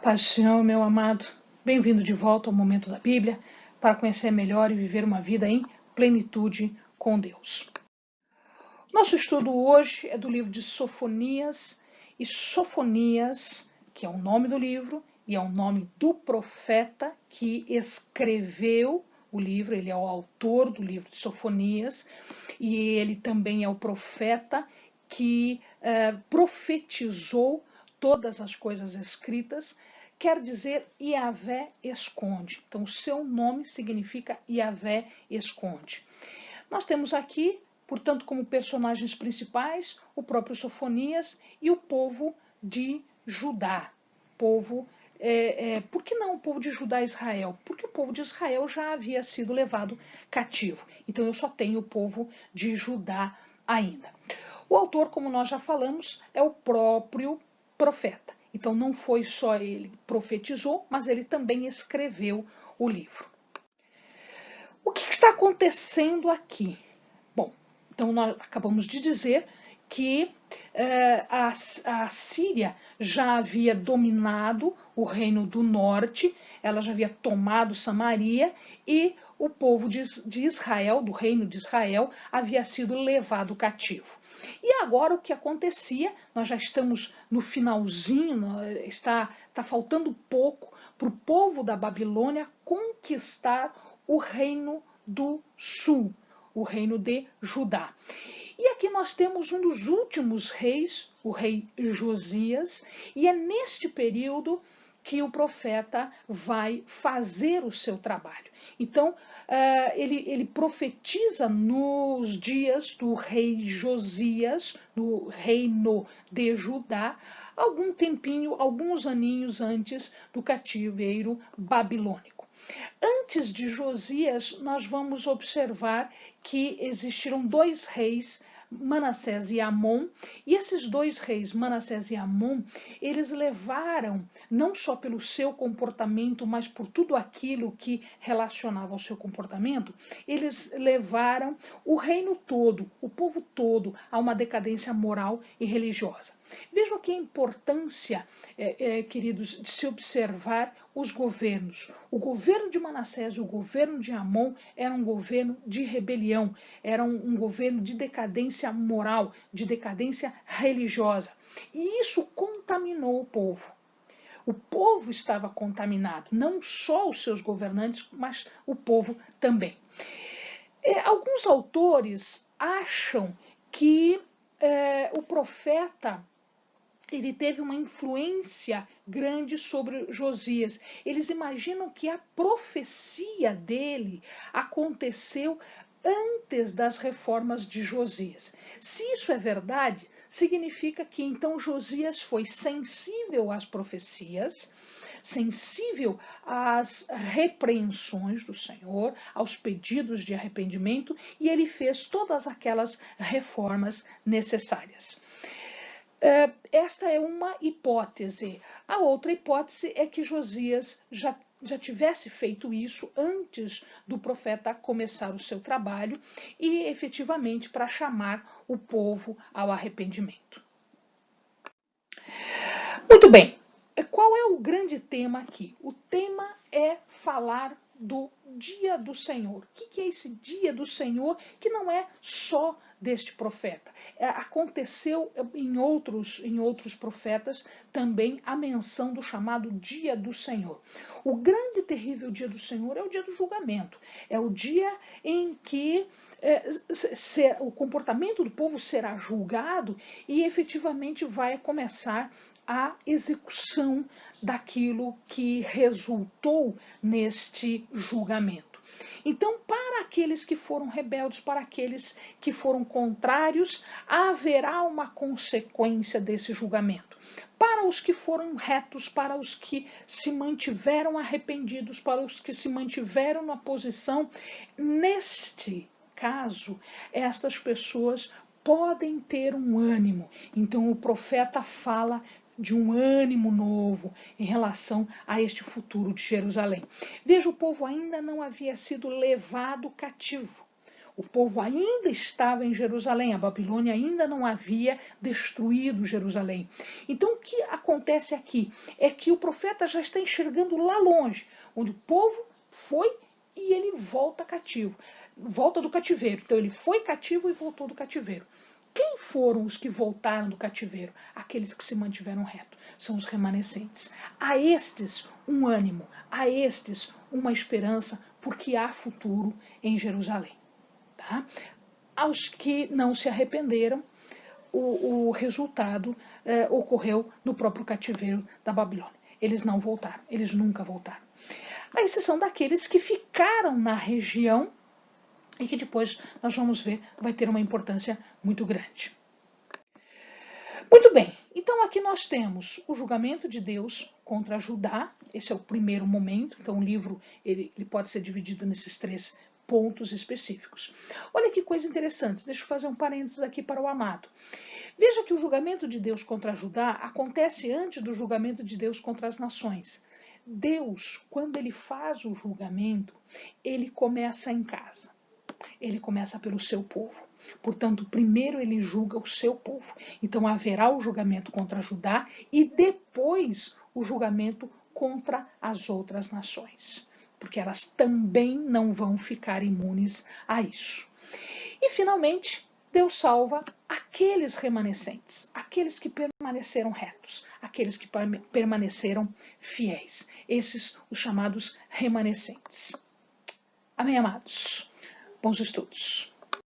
paz do Senhor, meu amado. Bem-vindo de volta ao Momento da Bíblia para conhecer melhor e viver uma vida em plenitude com Deus. Nosso estudo hoje é do livro de Sofonias, e Sofonias, que é o nome do livro e é o nome do profeta que escreveu o livro, ele é o autor do livro de Sofonias e ele também é o profeta que profetizou todas as coisas escritas, quer dizer Yahvé esconde. Então, o seu nome significa Yahvé esconde. Nós temos aqui, portanto, como personagens principais, o próprio Sofonias e o povo de Judá. Por que não o povo de Judá e Israel? Porque o povo de Israel já havia sido levado cativo. Então, eu só tenho o povo de Judá ainda. O autor, como nós já falamos, é o próprio profeta. Então não foi só ele que profetizou, mas ele também escreveu o livro. O que está acontecendo aqui? Bom, então nós acabamos de dizer que a Síria já havia dominado o reino do norte, ela já havia tomado Samaria e o povo de Israel, do reino de Israel, havia sido levado cativo. E agora o que acontecia, nós já estamos no finalzinho, está faltando pouco para o povo da Babilônia conquistar o reino do sul, o reino de Judá. E aqui nós temos um dos últimos reis, o rei Josias, e é neste período que o profeta vai fazer o seu trabalho. Então, ele profetiza nos dias do rei Josias, do reino de Judá, algum tempinho, alguns aninhos antes do cativeiro babilônico. Antes de Josias, nós vamos observar que existiram dois reis, Manassés e Amon, e esses dois reis, Manassés e Amon, eles levaram, não só pelo seu comportamento, mas por tudo aquilo que relacionava ao seu comportamento, eles levaram o reino todo, o povo todo, a uma decadência moral e religiosa. Vejam aqui a importância, queridos, de se observar os governos. O governo de Manassés e o governo de Amon era um governo de rebelião, era um governo de decadência moral, de decadência religiosa. E isso contaminou o povo. O povo estava contaminado, não só os seus governantes, mas o povo também. Alguns autores acham que o profeta ele teve uma influência grande sobre Josias. Eles imaginam que a profecia dele aconteceu antes das reformas de Josias. Se isso é verdade, significa que então Josias foi sensível às profecias, sensível às repreensões do Senhor, aos pedidos de arrependimento, e ele fez todas aquelas reformas necessárias. Esta é uma hipótese. A outra hipótese é que Josias já tivesse feito isso antes do profeta começar o seu trabalho e efetivamente para chamar o povo ao arrependimento. Muito bem, qual é o grande tema aqui? O tema é falar do dia do Senhor. O que é esse dia do Senhor que não é só deste profeta? Aconteceu em outros profetas também a menção do chamado dia do Senhor. O grande e terrível dia do Senhor é o dia do julgamento. É o dia em que o comportamento do povo será julgado e efetivamente vai começar a execução daquilo que resultou neste julgamento. Então, para aqueles que foram rebeldes, para aqueles que foram contrários, haverá uma consequência desse julgamento. Para os que foram retos, para os que se mantiveram arrependidos, para os que se mantiveram na posição, neste caso, estas pessoas podem ter um ânimo. Então, o profeta fala de um ânimo novo em relação a este futuro de Jerusalém. Veja, o povo ainda não havia sido levado cativo. O povo ainda estava em Jerusalém, a Babilônia ainda não havia destruído Jerusalém. Então o que acontece aqui é que o profeta já está enxergando lá longe, onde o povo foi e ele volta cativo, volta do cativeiro. Então ele foi cativo e voltou do cativeiro. Quem foram os que voltaram do cativeiro? Aqueles que se mantiveram retos, são os remanescentes. A estes um ânimo, a estes uma esperança, porque há futuro em Jerusalém. Tá? Aos que não se arrependeram, o resultado ocorreu no próprio cativeiro da Babilônia. Eles não voltaram, eles nunca voltaram. A exceção daqueles que ficaram na região e que depois nós vamos ver vai ter uma importância muito grande. Muito bem, então aqui nós temos o julgamento de Deus contra Judá, esse é o primeiro momento, então o livro ele pode ser dividido nesses 3 pontos específicos. Olha que coisa interessante, deixa eu fazer um parênteses aqui para o amado. Veja que o julgamento de Deus contra Judá acontece antes do julgamento de Deus contra as nações. Deus, quando ele faz o julgamento, ele começa em casa. Ele começa pelo seu povo. Portanto, primeiro ele julga o seu povo. Então haverá o julgamento contra Judá e depois o julgamento contra as outras nações. Porque elas também não vão ficar imunes a isso. E finalmente, Deus salva aqueles remanescentes, aqueles que permaneceram retos, aqueles que permaneceram fiéis. Esses os chamados remanescentes. Amém, amados? Bons estudos.